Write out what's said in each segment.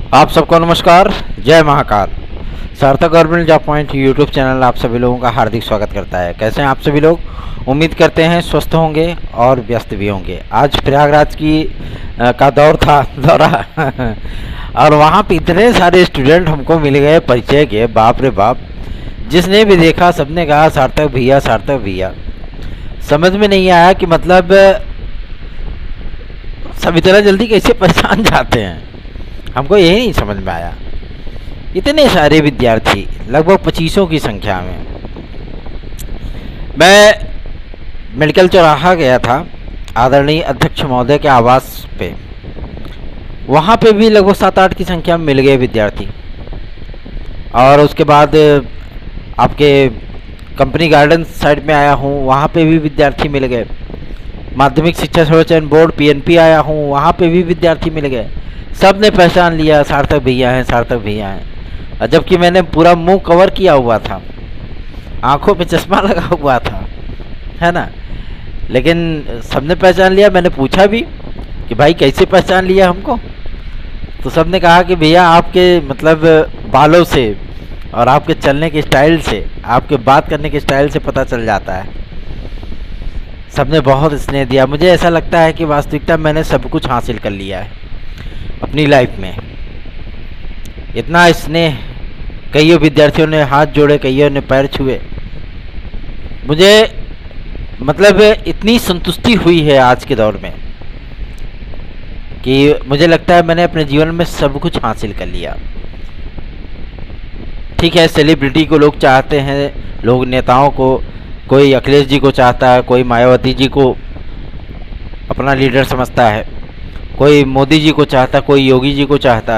आप सबको नमस्कार, जय महाकाल। सार्थक government job point YouTube channel आप सभी लोगों का हार्दिक स्वागत करता है। कैसे हैं आप सभी लोग? उम्मीद करते हैं स्वस्थ होंगे और व्यस्त भी होंगे। आज प्रयागराज का दौरा और वहाँ पे इतने सारे स्टूडेंट हमको मिल गए परिचय के, बाप रे बाप। जिसने भी देखा सबने कहा सार्थक भैया, सार्थक भैया। समझ में नहीं आया कि मतलब सब इतना जल्दी कैसे पहचान जाते हैं, हमको यही नहीं समझ में आया। इतने सारे विद्यार्थी, लगभग 2500 की संख्या में। मैं मेडिकल चौराहा गया था आदरणीय अध्यक्ष महोदय के आवास पे। वहाँ पे भी लगभग 7-8 की संख्या में मिल गए विद्यार्थी। और उसके बाद आपके कंपनी गार्डन साइड में आया हूँ, वहाँ पे भी विद्यार्थी मिल गए। माध्यमिक शिक्षा सर्वेक्षण बोर्ड पीएनपी आया हूँ, वहाँ पे भी विद्यार्थी मिल गए। सब ने पहचान लिया, सार्थक भैया हैं, सार्थक भैया हैं। और जबकि मैंने पूरा मुंह कवर किया हुआ था, आंखों पे चश्मा लगा हुआ था, है ना। लेकिन सबने पहचान लिया। मैंने पूछा भी कि भाई कैसे पहचान लिया हमको, तो सबने कहा कि भैया आपके मतलब बालों से और आपके चलने के स्टाइल से, आपके बात करने के स्टाइल से पता चल जाता है। सबने बहुत स्नेह दिया। मुझे ऐसा लगता है कि वास्तविकता मैंने सब कुछ हासिल कर लिया है अपनी लाइफ में। इतना स्नेह, कईयों विद्यार्थियों ने हाथ जोड़े, कईयों ने पैर छुए। मुझे मतलब इतनी संतुष्टि हुई है आज के दौर में कि मुझे लगता है मैंने अपने जीवन में सब कुछ हासिल कर लिया। ठीक है, सेलिब्रिटी को लोग चाहते हैं, लोग नेताओं को, कोई अखिलेश जी को चाहता है, कोई मायावती जी को अपना लीडर समझता है, कोई मोदी जी को चाहता है, कोई योगी जी को चाहता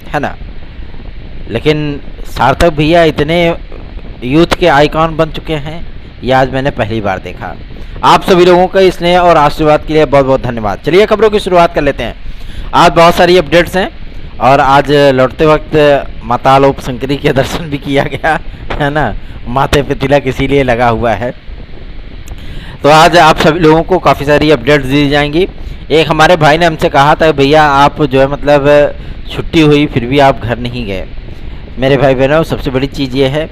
है ना। लेकिन सार्थक भैया इतने यूथ के आइकॉन बन चुके हैं, ये आज मैंने पहली बार देखा। आप सभी लोगों का स्नेह और आशीर्वाद के लिए बहुत बहुत धन्यवाद। चलिए खबरों की शुरुआत कर लेते हैं। आज बहुत सारी अपडेट्स हैं और आज लौटते वक्त माता आलोक शंकरी के दर्शन भी किया गया, है ना। माथे पे तिलक इसीलिए लगा हुआ है। तो आज आप सभी लोगों को काफ़ी सारी अपडेट्स दी जाएंगी। एक हमारे भाई ने हमसे कहा था भैया आप जो है मतलब छुट्टी हुई फिर भी आप घर नहीं गए। मेरे भाई बहनों, सबसे बड़ी चीज़ ये है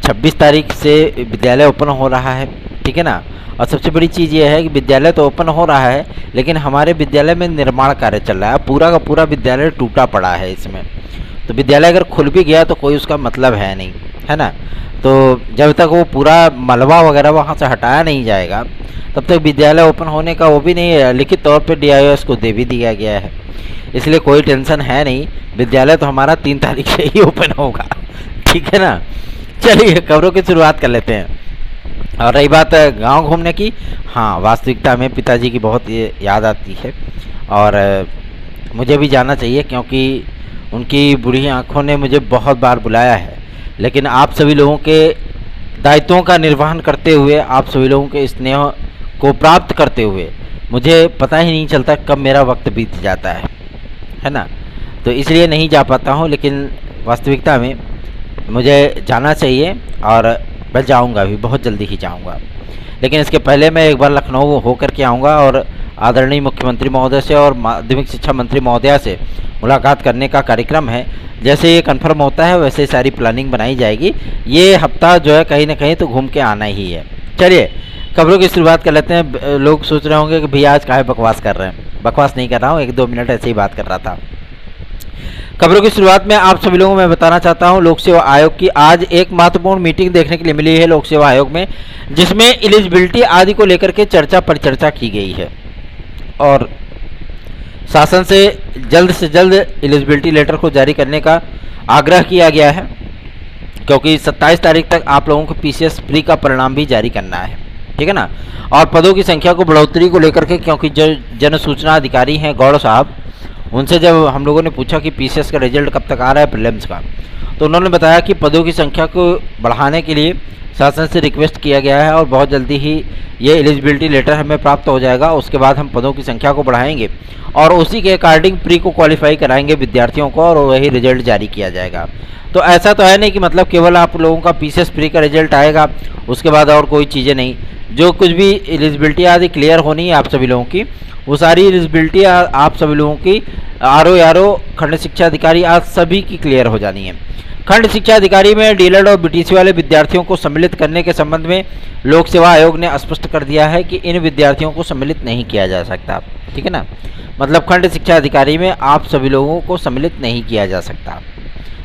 26 तारीख से विद्यालय ओपन हो रहा है, ठीक है ना। और सबसे बड़ी चीज़ ये है कि विद्यालय तो ओपन हो रहा है, लेकिन हमारे विद्यालय में निर्माण कार्य चल रहा है। पूरा का पूरा विद्यालय टूटा पड़ा है इसमें। तो विद्यालय अगर खुल भी गया तो कोई उसका मतलब है नहीं, है ना। तो जब तक वो पूरा मलबा वगैरह वहाँ से हटाया नहीं जाएगा तब तक विद्यालय ओपन होने का वो भी नहीं है। लिखित तौर पे DIOS को दे भी दिया गया है, इसलिए कोई टेंशन है नहीं। विद्यालय तो हमारा 3 तारीख से ही ओपन होगा, ठीक है ना। चलिए खबरों की शुरुआत कर लेते हैं। और रही बात गांव घूमने की, हाँ वास्तविकता में पिताजी की बहुत याद आती है और मुझे भी जाना चाहिए क्योंकि उनकी बुढ़ी आँखों ने मुझे बहुत बार बुलाया है। लेकिन आप सभी लोगों के दायित्वों का निर्वहन करते हुए, आप सभी लोगों के स्नेह को प्राप्त करते हुए मुझे पता ही नहीं चलता कब मेरा वक्त बीत जाता है ना। तो इसलिए नहीं जा पाता हूँ, लेकिन वास्तविकता में मुझे जाना चाहिए और मैं जाऊँगा भी, बहुत जल्दी ही जाऊँगा। लेकिन इसके पहले मैं एक बार लखनऊ होकर के आऊँगा और आदरणीय मुख्यमंत्री महोदय से और माध्यमिक शिक्षा मंत्री महोदया से मुलाकात करने का कार्यक्रम है। जैसे ये कंफर्म होता है वैसे सारी प्लानिंग बनाई जाएगी। ये हफ्ता जो है कहीं ना कहीं तो घूम के आना ही है। चलिए खबरों की शुरुआत कर लेते हैं। लोग सोच रहे होंगे कि भैया आज काहे बकवास कर रहे हैं। बकवास नहीं कर रहा हूँ, 1-2 मिनट ऐसे ही बात कर रहा था। खबरों की शुरुआत में आप सभी लोगों को मैं बताना चाहता हूं, लोक सेवा आयोग की आज एक महत्वपूर्ण मीटिंग देखने के लिए मिली है लोक सेवा आयोग में, जिसमें एलिजिबिलिटी आदि को लेकर के चर्चा परिचर्चा की गई है और शासन से जल्द एलिजिबिलिटी लेटर को जारी करने का आग्रह किया गया है, क्योंकि 27 तारीख तक आप लोगों को PCS प्री का परिणाम भी जारी करना है, ठीक है ना। और पदों की संख्या को बढ़ोतरी को लेकर के, क्योंकि जो जन सूचना अधिकारी हैं गौड़ साहब, उनसे जब हम लोगों ने पूछा कि PCS का रिजल्ट कब तक आ रहा है प्रीलिम्स का, तो उन्होंने बताया कि पदों की संख्या को बढ़ाने के लिए शासन से रिक्वेस्ट किया गया है और बहुत जल्दी ही ये एलिजिबिलिटी लेटर हमें प्राप्त हो जाएगा। उसके बाद हम पदों की संख्या को बढ़ाएंगे और उसी के अकॉर्डिंग प्री को क्वालिफाई कराएंगे विद्यार्थियों को और वही रिजल्ट जारी किया जाएगा। तो ऐसा तो है नहीं कि मतलब केवल आप लोगों का PCS प्री का रिजल्ट आएगा उसके बाद और कोई चीज़ें नहीं। जो कुछ भी एलिजिबिलिटी आदि क्लियर होनी है आप सभी लोगों की, वो सारी एलिजिबिलिटी आप सभी लोगों की आरओ खंड शिक्षा अधिकारी आज सभी की क्लियर हो जानी है। खंड शिक्षा अधिकारी में डीएलएड और बीटीसी वाले विद्यार्थियों को सम्मिलित करने के संबंध में लोक सेवा आयोग ने स्पष्ट कर दिया है कि इन विद्यार्थियों को सम्मिलित नहीं किया जा सकता। ठीक है ना, मतलब खंड शिक्षा अधिकारी में आप सभी लोगों को सम्मिलित नहीं किया जा सकता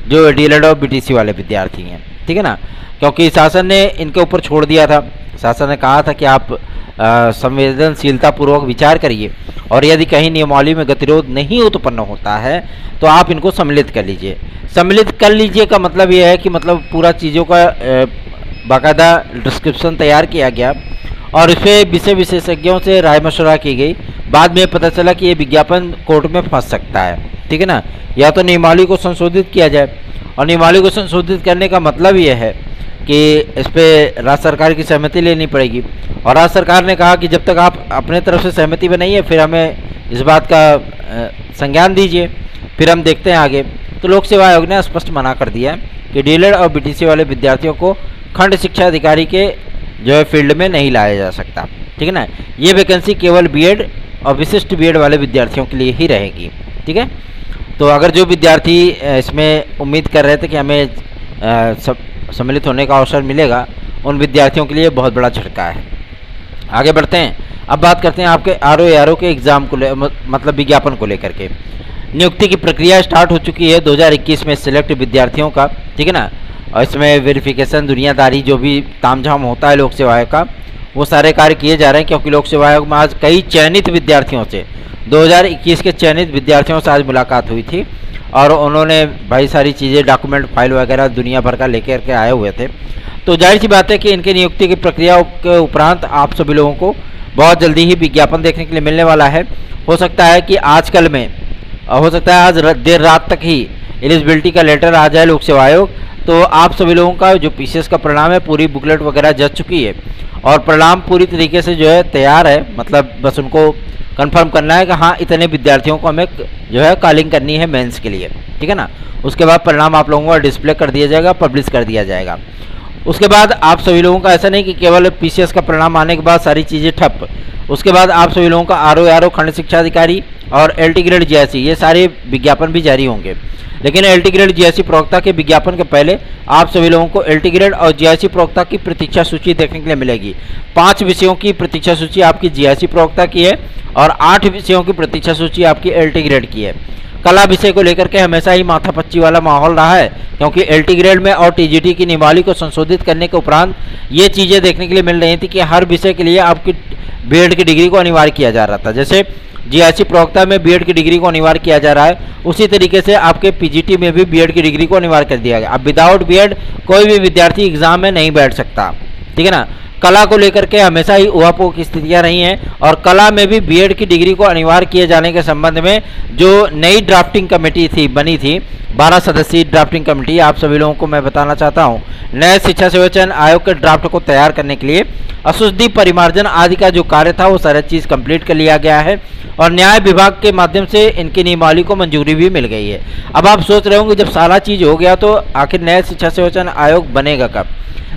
जो डीएलएड और बीटीसी वाले विद्यार्थी हैं। ठीक है ना, क्योंकि शासन ने इनके ऊपर छोड़ दिया था। शासन ने कहा था कि आप संवेदनशीलता पूर्वक विचार करिए और यदि कहीं नियमावली में गतिरोध नहीं उत्पन्न होता है तो आप इनको सम्मिलित कर लीजिए। सम्मिलित कर लीजिए का मतलब यह है कि मतलब पूरा चीज़ों का बाकायदा डिस्क्रिप्शन तैयार किया गया और इस पर विषय विशेषज्ञों से राय मशवरा की गई। बाद में पता चला कि ये विज्ञापन कोर्ट में फंस सकता है। ठीक है ना, या तो नियमावली को संशोधित किया जाए और नियमावली को संशोधित करने का मतलब ये है कि इस पर राज्य सरकार की सहमति लेनी पड़ेगी और राज्य सरकार ने कहा कि जब तक आप अपने तरफ से सहमति बनाइए फिर हमें इस बात का संज्ञान दीजिए, फिर हम देखते हैं आगे। तो लोक सेवा आयोग ने स्पष्ट मना कर दिया है कि डीएलएड और बीटीसी वाले विद्यार्थियों को खंड शिक्षा अधिकारी के जो है फील्ड में नहीं लाया जा सकता। ठीक है ना, ये वैकेंसी केवल बीएड और विशिष्ट बीएड वाले विद्यार्थियों के लिए ही रहेगी। ठीक है, तो अगर जो विद्यार्थी इसमें उम्मीद कर रहे थे कि हमें सम्मिलित होने का अवसर मिलेगा, उन विद्यार्थियों के लिए बहुत बड़ा झटका है। आगे बढ़ते हैं, अब बात करते हैं आपके आरओ के एग्ज़ाम को मतलब विज्ञापन को लेकर के। नियुक्ति की प्रक्रिया स्टार्ट हो चुकी है 2021 में सिलेक्ट विद्यार्थियों का। ठीक है ना, और इसमें वेरिफिकेशन दुनियादारी जो भी तामझाम होता है लोक सेवा आयोग का, वो सारे कार्य किए जा रहे हैं क्योंकि लोक सेवा आयोग में आज कई चयनित विद्यार्थियों से 2021 के चयनित विद्यार्थियों से आज मुलाकात हुई थी और उन्होंने भाई सारी चीज़ें डॉक्यूमेंट फाइल वगैरह दुनिया भर का लेकर के आए हुए थे। तो जाहिर सी बात है कि इनकी नियुक्ति की प्रक्रिया के उपरांत आप सभी लोगों को बहुत जल्दी ही विज्ञापन देखने के लिए मिलने वाला है। हो सकता है कि आजकल में हो सकता है आज देर रात तक ही एलिजिबिलिटी का लेटर आ जाए लोक सेवा आयोग। तो आप सभी लोगों का जो पीसीएस का परिणाम है पूरी बुकलेट वगैरह जच चुकी है और परिणाम पूरी तरीके से जो है तैयार है। मतलब बस उनको कंफर्म करना है कि हाँ इतने विद्यार्थियों को हमें जो है कॉलिंग करनी है मेंस के लिए। ठीक है ना, उसके बाद परिणाम आप लोगों को डिस्प्ले कर दिया जाएगा, पब्लिश कर दिया जाएगा। उसके बाद आप सभी लोगों का ऐसा नहीं कि केवल पीसीएस का परिणाम आने के बाद सारी चीज़ें ठप। उसके बाद आप सभी लोगों का आरओ खंड शिक्षा अधिकारी और एलटी ग्रेड जीआईसी ये सारे विज्ञापन भी जारी होंगे। लेकिन एलटी ग्रेड जीआईसी प्रवक्ता के विज्ञापन के पहले आप सभी लोगों को एलटी ग्रेड और जीआईसी प्रवक्ता की प्रतीक्षा सूची देखने के लिए मिलेगी। 5 विषयों की प्रतीक्षा सूची आपकी जीआईसी प्रवक्ता की है और 8 विषयों की प्रतीक्षा सूची आपकी एलटी ग्रेड की है। कला विषय को लेकर के हमेशा ही माथापच्ची वाला माहौल रहा है क्योंकि एलटी ग्रेड में और टीजीटी की नियमावली को संशोधित करने के उपरांत ये चीज़ें देखने के लिए मिल रही थी कि हर विषय के लिए आपकी बीएड की डिग्री को अनिवार्य किया जा रहा था। जैसे जीआईसी प्रवक्ता में बीएड की डिग्री को अनिवार्य किया जा रहा है, उसी तरीके से आपके पीजीटी में भी बीएड की डिग्री को अनिवार्य कर दिया गया। अब विदाउट बीएड कोई भी विद्यार्थी एग्जाम में नहीं बैठ सकता। ठीक है ना, कला को लेकर के हमेशा ही उहापोह की स्थितियां रही हैं और कला में भी बीएड की डिग्री को अनिवार्य किए जाने के संबंध में जो नई ड्राफ्टिंग कमेटी बनी थी 12 सदस्यीय ड्राफ्टिंग कमेटी, आप सभी लोगों को मैं बताना चाहता हूं नए शिक्षा सेवा चयन आयोग के ड्राफ्ट को तैयार करने के लिए अशुद्धि परिमार्जन आदि का जो कार्य था वो सारा चीज़ कंप्लीट कर लिया गया है और न्याय विभाग के माध्यम से इनकी नियमावली को मंजूरी भी मिल गई है। अब आप सोच रहे होंगे जब सारा चीज़ हो गया तो आखिर नया शिक्षा सेवा चयन आयोग बनेगा कब।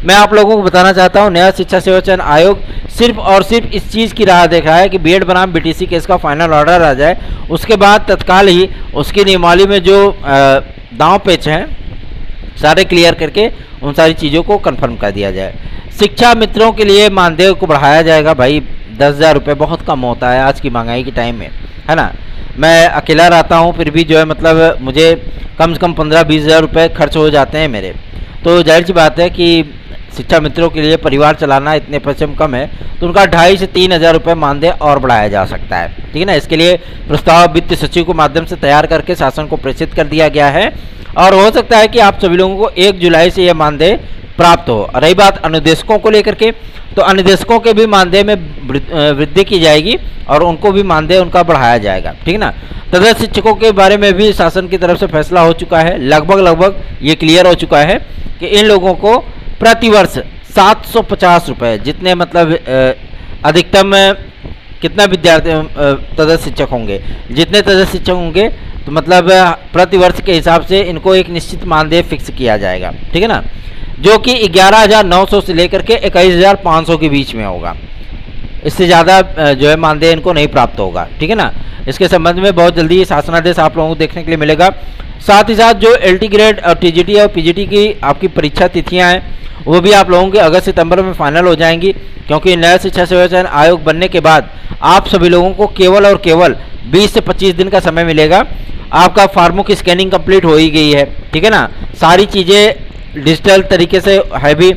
मैं आप लोगों को बताना चाहता हूं नया शिक्षा सेवा चयन आयोग सिर्फ और सिर्फ इस चीज़ की राह देख रहा है कि बीएड बनाम बीटीसी केस का फाइनल ऑर्डर आ जाए, उसके बाद तत्काल ही उसकी नियमावली में जो दांव पेच हैं सारे क्लियर करके उन सारी चीज़ों को कंफर्म कर दिया जाए। शिक्षा मित्रों के लिए मानदेय को बढ़ाया जाएगा। भाई 10,000 रुपये बहुत कम होता है आज की महंगाई के टाइम में, है ना। मैं अकेला रहता हूँ फिर भी जो है मतलब मुझे कम से कम 15-20 हज़ार रुपये खर्च हो जाते हैं मेरे। तो जाहिर सी बात है कि शिक्षा मित्रों के लिए परिवार चलाना इतने पैसे में कम है तो उनका 2,500 से 3,000 रुपये मानदेय और बढ़ाया जा सकता है। ठीक है ना, इसके लिए प्रस्ताव वित्त सचिव के माध्यम से तैयार करके शासन को प्रेषित कर दिया गया है और हो सकता है कि आप सभी लोगों को 1 जुलाई से यह मानदेय प्राप्त हो। रही बात अनुदेशकों को लेकर के, तो अनुदेशकों के भी मानदेय में वृद्धि की जाएगी और उनको भी मानदेय उनका बढ़ाया जाएगा। ठीक है ना, तथा शिक्षकों के बारे में भी शासन की तरफ से फैसला हो चुका है। लगभग ये क्लियर हो चुका है कि इन लोगों को प्रतिवर्ष 750 रुपये जितने मतलब अधिकतम कितना विद्यार्थी तदर्थ शिक्षक होंगे, जितने तदर्थ शिक्षक होंगे तो मतलब प्रतिवर्ष के हिसाब से इनको एक निश्चित मानदेय फिक्स किया जाएगा। ठीक है ना, जो कि 11,900 से लेकर के 21,500 के बीच में होगा। इससे ज़्यादा जो है मानदेय इनको नहीं प्राप्त होगा। ठीक है ना। इसके संबंध में बहुत जल्दी शासनादेश आप लोगों को देखने के लिए मिलेगा। साथ ही साथ जो LT ग्रेड और TGT और PGT की आपकी परीक्षा तिथियां हैं वो भी आप लोगों के अगस्त सितंबर में फाइनल हो जाएंगी, क्योंकि नया शिक्षा सेवा चयन आयोग बनने के बाद आप सभी लोगों को केवल और केवल 20 से 25 दिन का समय मिलेगा। आपका फार्मों की स्कैनिंग कंप्लीट हो ही गई है। ठीक है ना। सारी चीज़ें डिजिटल तरीके से है भी,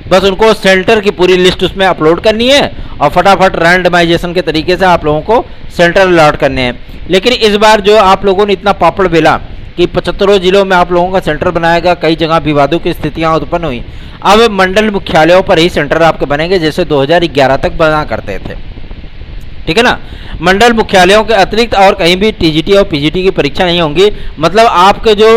बस उनको सेंटर की पूरी लिस्ट उसमें अपलोड करनी है और फटाफट रैंडमाइजेशन के तरीके से आप लोगों को सेंटर अलॉट करने हैं। लेकिन इस बार जो आप लोगों ने इतना पापड़ बेला कि 75 जिलों में आप लोगों का सेंटर बनाएगा, कई जगह विवादों की स्थितियां उत्पन्न हुई। अब मंडल मुख्यालयों पर ही सेंटर आपके बनेंगे, जैसे 2011 तक बना करते थे। ठीक है ना। मंडल मुख्यालयों के अतिरिक्त और कहीं भी TGT और PGT की परीक्षा नहीं होंगी। मतलब आपके जो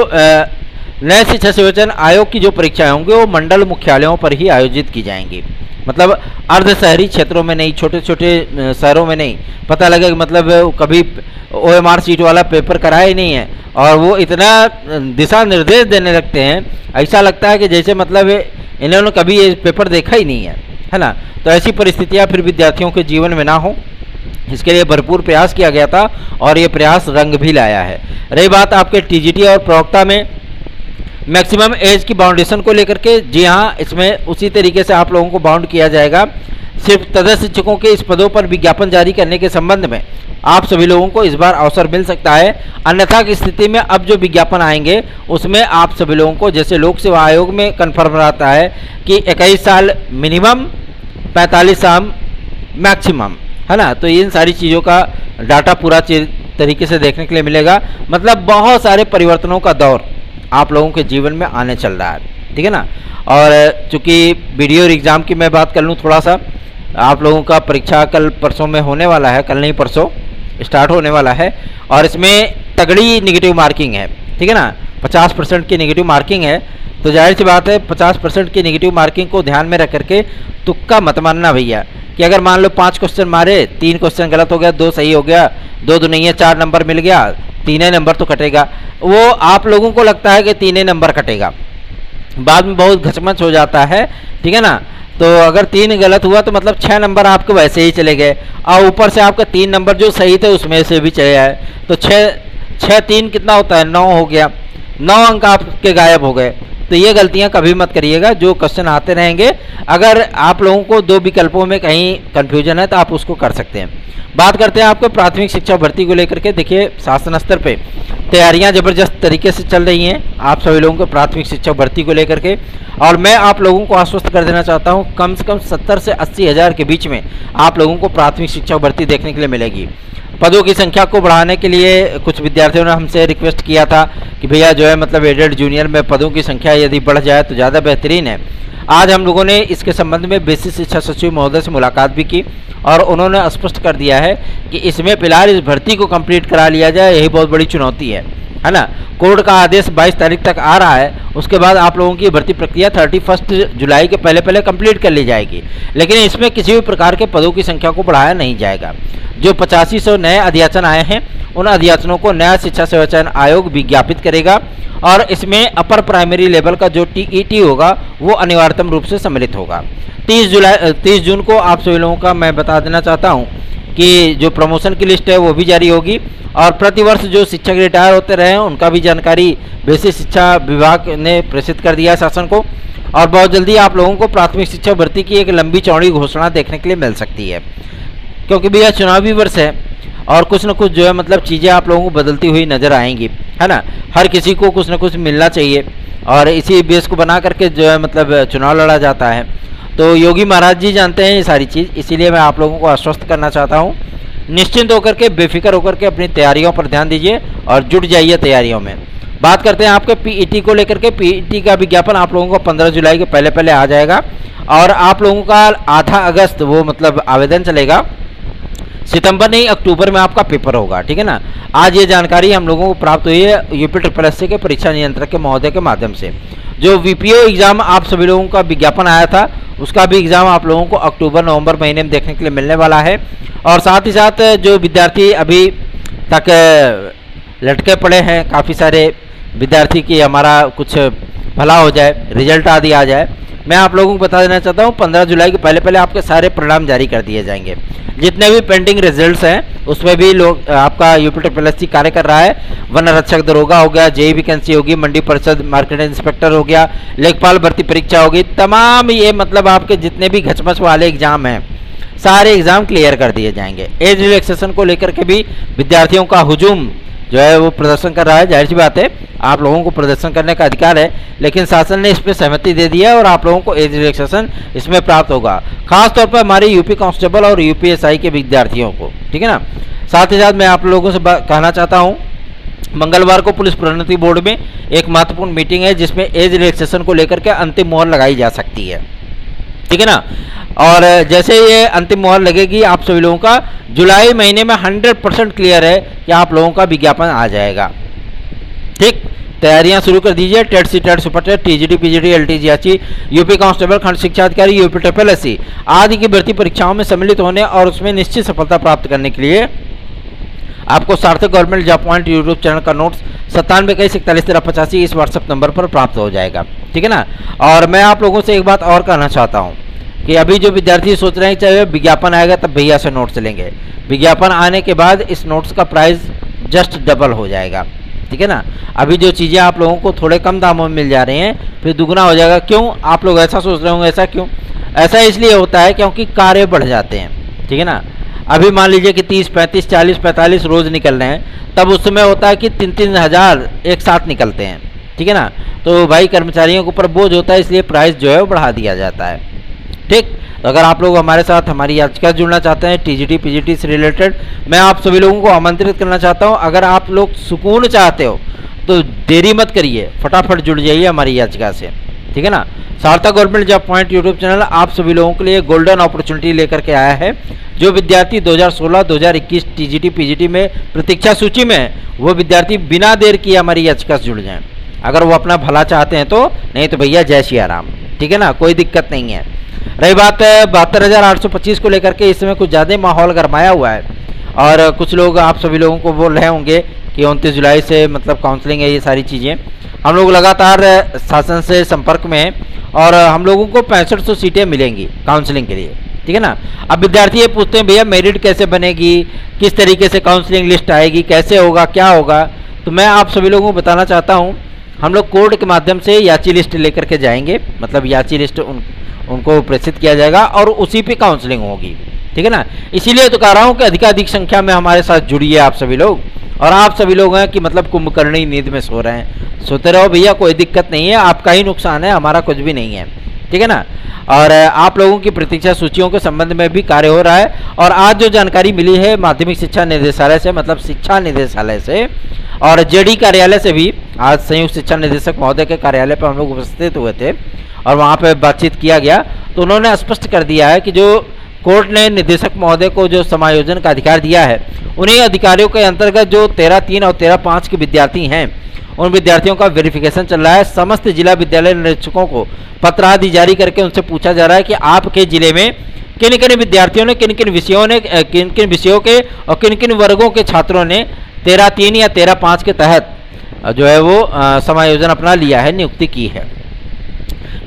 नए शिक्षा सेवा चयन आयोग की जो परीक्षाएं होंगी वो मंडल मुख्यालयों पर ही आयोजित की जाएंगी। मतलब अर्ध शहरी क्षेत्रों में नहीं, छोटे छोटे शहरों में नहीं। पता लगे मतलब कभी OMR सीट वाला पेपर कराया ही नहीं है और वो इतना दिशा निर्देश देने लगते हैं, ऐसा लगता है कि जैसे मतलब इन्होंने कभी ये पेपर देखा ही नहीं है ना। तो ऐसी परिस्थितियाँ फिर विद्यार्थियों के जीवन में ना हो, इसके लिए भरपूर प्रयास किया गया था और ये प्रयास रंग भी लाया है। रही बात आपके TGT और प्रवक्ता में मैक्सिमम एज की बाउंडेशन को लेकर के, जी हाँ, इसमें उसी तरीके से आप लोगों को बाउंड किया जाएगा। सिर्फ तदस्थ शिक्षकों के इस पदों पर विज्ञापन जारी करने के संबंध में आप सभी लोगों को इस बार अवसर मिल सकता है। अन्यथा की स्थिति में अब जो विज्ञापन आएंगे उसमें आप सभी लोगों को, जैसे लोक सेवा आयोग में कन्फर्म रहता है कि 21 साल मिनिमम, 45 साल मैक्सिमम, है ना। तो इन सारी चीज़ों का डाटा पूरा तरीके से देखने के लिए मिलेगा। मतलब बहुत सारे परिवर्तनों का दौर आप लोगों के जीवन में आने चल रहा है। ठीक है ना। और चूँकि वीडियो एग्ज़ाम की मैं बात कर लूँ थोड़ा सा, आप लोगों का परीक्षा कल परसों में होने वाला है, कल नहीं परसों स्टार्ट होने वाला है और इसमें तगड़ी नेगेटिव मार्किंग है। ठीक है ना। 50% की नेगेटिव मार्किंग है। तो जाहिर सी बात है 50% की नेगेटिव मार्किंग को ध्यान में रख करके तुक्का मत मानना भैया, कि अगर मान लो 5 क्वेश्चन मारे, 3 क्वेश्चन गलत हो गया, 2 सही हो गया, 2 नहीं है 4 नंबर मिल गया, 3 नंबर तो कटेगा। वो आप लोगों को लगता है कि 3 नंबर कटेगा, बाद में बहुत घचमच हो जाता है। ठीक है ना। तो अगर 3 गलत हुआ तो मतलब 6 नंबर आपके वैसे ही चले गए और ऊपर से आपका 3 नंबर जो सही थे उसमें से भी चले आए। तो 6 3 कितना होता है, 9 हो गया, 9 अंक आपके गायब हो गए। तो ये गलतियां कभी मत करिएगा। जो क्वेश्चन आते रहेंगे, अगर आप लोगों को 2 विकल्पों में कहीं कन्फ्यूजन है तो आप उसको कर सकते हैं। बात करते हैं आपको प्राथमिक शिक्षा भर्ती को लेकर के। देखिए शासन स्तर पे तैयारियां ज़बरदस्त तरीके से चल रही हैं आप सभी लोगों को प्राथमिक शिक्षा भर्ती को लेकर के, और मैं आप लोगों को आश्वस्त कर देना चाहता हूं कम से कम 70 से 80 हज़ार के बीच में आप लोगों को प्राथमिक शिक्षा भर्ती देखने के लिए मिलेगी। पदों की संख्या को बढ़ाने के लिए कुछ विद्यार्थियों ने हमसे रिक्वेस्ट किया था कि भैया जो है मतलब एडेड जूनियर में पदों की संख्या यदि बढ़ जाए तो ज़्यादा बेहतरीन है। आज हम लोगों ने इसके संबंध में बेसिक शिक्षा सचिव महोदय से मुलाकात भी की और उन्होंने स्पष्ट कर दिया है कि इसमें फिलहाल इस भर्ती को कंप्लीट करा लिया जाए, यही बहुत बड़ी चुनौती है ना। कोर्ट का आदेश 22 तारीख तक आ रहा है, उसके बाद आप लोगों की भर्ती प्रक्रिया 31 जुलाई के पहले कंप्लीट कर ली जाएगी। लेकिन इसमें किसी भी प्रकार के पदों की संख्या को बढ़ाया नहीं जाएगा। जो 8500 नए अध्याचन आए हैं उन अध्याचनों को नया शिक्षा सेवा चयन आयोग विज्ञापित करेगा और इसमें अपर प्राइमरी लेवल का जो TET होगा वो अनिवार्यतम रूप से सम्मिलित होगा। 30 जून को आप सभी लोगों का मैं बता देना चाहता हूँ कि जो प्रमोशन की लिस्ट है वो भी जारी होगी और प्रतिवर्ष जो शिक्षक रिटायर होते रहे हैं उनका भी जानकारी बेसिक शिक्षा विभाग ने प्रेषित कर दिया है शासन को, और बहुत जल्दी आप लोगों को प्राथमिक शिक्षा भर्ती की एक लंबी चौड़ी घोषणा देखने के लिए मिल सकती है। क्योंकि भैया चुनावी वर्ष है और कुछ न कुछ जो है मतलब चीज़ें आप लोगों को बदलती हुई नज़र आएंगी, है ना। हर किसी को कुछ न कुछ मिलना चाहिए और इसी बेस को बना करके जो है मतलब चुनाव लड़ा जाता है। तो योगी महाराज जी जानते हैं ये सारी चीज़, इसीलिए मैं आप लोगों को आश्वस्त करना चाहता हूँ निश्चिंत होकर के, बेफिक्र होकर के अपनी तैयारियों पर ध्यान दीजिए और जुट जाइए तैयारियों में। बात करते हैं आपके PET को लेकर के। PET का विज्ञापन आप लोगों को 15 जुलाई के पहले आ जाएगा और आप लोगों का आधा अगस्त वो मतलब आवेदन चलेगा, सितंबर नहीं अक्टूबर में आपका पेपर होगा। ठीक है ना। आज ये जानकारी हम लोगों को प्राप्त हुई है UP-SSC के परीक्षा नियंत्रक के महोदय के माध्यम से। जो VPO एग्ज़ाम आप सभी लोगों का विज्ञापन आया था उसका भी एग्ज़ाम आप लोगों को अक्टूबर नवंबर महीने में देखने के लिए मिलने वाला है। और साथ ही साथ जो विद्यार्थी अभी तक लटके पड़े हैं, काफ़ी सारे विद्यार्थी की हमारा कुछ भला हो जाए, रिजल्ट आदि आ जाए, मैं आप लोगों को बता देना चाहता हूँ 15 जुलाई के पहले पहले आपके सारे परिणाम जारी कर दिए जाएंगे। जितने भी पेंडिंग रिजल्ट्स हैं उसमें भी लोग आपका यूपी कार्य कर रहा है। वन रक्षक दरोगा हो गया, जेई वैकेंसी होगी, मंडी परिषद मार्केट इंस्पेक्टर हो गया, लेखपाल भर्ती परीक्षा होगी, तमाम ये मतलब आपके जितने भी घचमच वाले एग्जाम हैं सारे एग्जाम क्लियर कर दिए जाएंगे। एज रिलैक्सेशन को लेकर के भी विद्यार्थियों का हुजूम जो है वो प्रदर्शन कर रहा है। जाहिर सी बात है आप लोगों को प्रदर्शन करने का अधिकार है, लेकिन शासन ने इस पर सहमति दे दी है और आप लोगों को एज रिलैक्सेशन इसमें प्राप्त होगा, खासतौर पर हमारे यूपी कांस्टेबल और यूपीएसआई के विद्यार्थियों को, ठीक है ना। साथ ही साथ मैं आप लोगों से कहना चाहता हूँ मंगलवार को पुलिस प्रोन्नति बोर्ड में एक महत्वपूर्ण मीटिंग है जिसमें एज रिलैक्सेशन को लेकर के अंतिम मोहर लगाई जा सकती है, ठीक है ना। और जैसे ये अंतिम मोहर लगेगी आप सभी लोगों का जुलाई महीने में 100% क्लियर है कि आप लोगों का विज्ञापन आ जाएगा। ठीक, तैयारियां शुरू कर दीजिए। TET C, TET super TET, TGT, PGT, एलटीजीआरची, यूपी कांस्टेबल, खंड शिक्षा अधिकारी, यूपी TOEFL आदि की भर्ती परीक्षाओं में सम्मिलित होने और उसमें निश्चित सफलता प्राप्त करने के लिए आपको सार्थक government job point YouTube channel का नोट्स 9721411385 इस व्हाट्सएप नंबर पर प्राप्त हो जाएगा, ठीक है ना। और मैं आप लोगों से एक बात और कहना चाहता हूँ कि अभी जो विद्यार्थी सोच रहे हैं चाहे विज्ञापन आएगा तब भैया से नोट्स लेंगे, विज्ञापन आने के बाद इस नोट्स का प्राइस जस्ट डबल हो जाएगा, ठीक है ना। अभी जो चीज़ें आप लोगों को थोड़े कम दामों में मिल जा रही हैं फिर दुगना हो जाएगा। क्यों आप लोग ऐसा सोच रहे होंगे? ऐसा क्यों? ऐसा इसलिए होता है क्योंकि कार्य बढ़ जाते हैं, ठीक है ना। अभी मान लीजिए कि 30, 35, 40, 45 रोज़ निकल रहे हैं, तब उस समय होता है कि 3-3 हज़ार एक साथ निकलते हैं, ठीक है ना। तो भाई कर्मचारियों के ऊपर बोझ होता है, इसलिए प्राइस जो है वो बढ़ा दिया जाता है। ठीक, तो अगर आप लोग हमारे साथ हमारी याचिका जुड़ना चाहते हैं टीजीटी पीजीटी से रिलेटेड, मैं आप सभी लोगों को आमंत्रित करना चाहता हूं। अगर आप लोग सुकून चाहते हो तो देरी मत करिए, फटाफट जुड़ जाइए हमारी याचिका से, ठीक है ना। सार्थक government job point YouTube channel आप सभी लोगों के लिए गोल्डन अपॉर्चुनिटी लेकर के आया है। जो विद्यार्थी 2016-2021 टीजीटी पीजीटी में प्रतीक्षा सूची में है वो विद्यार्थी बिना देर किए हमारी याचिका से जुड़ जाएं, अगर वो अपना भला चाहते हैं तो। नहीं तो भैया जय श्री राम, ठीक है ना, कोई दिक्कत नहीं है। रही बात 72,825 को लेकर के, इस समय कुछ ज़्यादा माहौल गरमाया हुआ है और कुछ लोग आप सभी लोगों को बोल रहे होंगे कि 29 जुलाई से मतलब काउंसलिंग है, ये सारी चीज़ें। हम लोग लगातार शासन से संपर्क में हैं और हम लोगों को 6500 सीटें मिलेंगी काउंसलिंग के लिए, ठीक है ना। अब विद्यार्थी ये पूछते हैं भैया मेरिट कैसे बनेगी, किस तरीके से काउंसलिंग लिस्ट आएगी, कैसे होगा, क्या होगा। तो मैं आप सभी लोगों को बताना चाहता हूँ हम लोग कोर्ट के माध्यम से याची लिस्ट लेकर के जाएंगे, मतलब याची लिस्ट उनको प्रेषित किया जाएगा और उसी पे काउंसलिंग होगी, ठीक है ना। इसीलिए तो कह रहा हूँ कि अधिकाधिक संख्या में हमारे साथ जुड़िए आप सभी लोग। और आप सभी लोग हैं कि मतलब कुंभकर्णी नींद में सो रहे हैं, सोते रहो भैया, कोई दिक्कत नहीं है, आपका ही नुकसान है, हमारा कुछ भी नहीं है, ठीक है ना। और आप लोगों की प्रतीक्षा सूचियों के संबंध में भी कार्य हो रहा है। और आज जो जानकारी मिली है माध्यमिक शिक्षा निदेशालय से, मतलब शिक्षा निदेशालय से और जेडी कार्यालय से भी, आज संयुक्त शिक्षा निदेशक महोदय के कार्यालय पर हम लोग उपस्थित हुए थे और वहाँ पे बातचीत किया गया, तो उन्होंने स्पष्ट कर दिया है कि जो कोर्ट ने निदेशक महोदय को जो समायोजन का अधिकार दिया है, उन्हीं अधिकारियों के अंतर्गत जो 13-3 और 13-5 के विद्यार्थी हैं उन विद्यार्थियों का वेरिफिकेशन चल रहा है। समस्त जिला विद्यालय निरीक्षकों को पत्र आदि जारी करके उनसे पूछा जा रहा है कि आपके जिले में किन किन विद्यार्थियों ने किन किन विषयों के और किन किन वर्गों के छात्रों ने 13-3 या 13-5 के तहत जो है वो समायोजन अपना लिया है, नियुक्ति की है।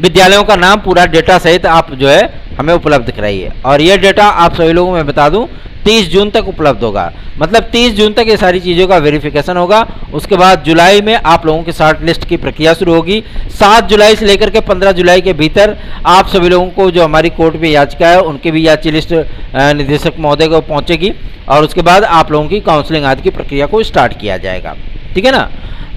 विद्यालयों का नाम पूरा डेटा सहित आप जो है हमें उपलब्ध कराइए। और ये डेटा आप सभी लोगों में बता दूं 30 जून तक उपलब्ध होगा, मतलब 30 जून तक ये सारी चीज़ों का वेरिफिकेशन होगा। उसके बाद जुलाई में आप लोगों की शॉर्ट लिस्ट की प्रक्रिया शुरू होगी। 7 जुलाई से लेकर के 15 जुलाई के भीतर आप सभी लोगों को जो हमारी कोर्ट में याचिका है उनकी भी याची लिस्ट निदेशक महोदय को पहुँचेगी और उसके बाद आप लोगों की काउंसलिंग आदि की प्रक्रिया को स्टार्ट किया जाएगा, ठीक है ना।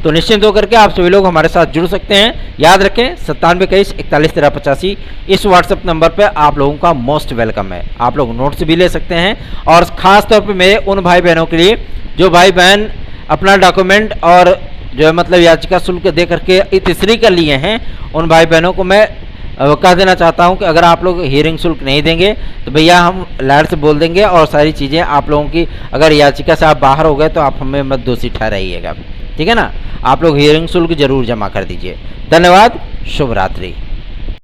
तो निश्चिंत होकर के आप सभी लोग हमारे साथ जुड़ सकते हैं। याद रखें 9721411385 इस व्हाट्सएप नंबर पर आप लोगों का मोस्ट वेलकम है। आप लोग नोट्स भी ले सकते हैं और ख़ास तौर पे मेरे उन भाई बहनों के लिए जो भाई बहन अपना डॉक्यूमेंट और जो है मतलब याचिका शुल्क दे करके इतिश्री कर लिए हैं, उन भाई बहनों को मैं कह देना चाहता हूं कि अगर आप लोग हियरिंग शुल्क नहीं देंगे तो भैया हम लैड से बोल देंगे और सारी चीज़ें आप लोगों की, अगर याचिका से आप बाहर हो गए तो आप हमें मत दोषी ठहराइएगा, ठीक है ना। आप लोग हियरिंग शुल्क जरूर जमा कर दीजिए। धन्यवाद, शुभ रात्रि।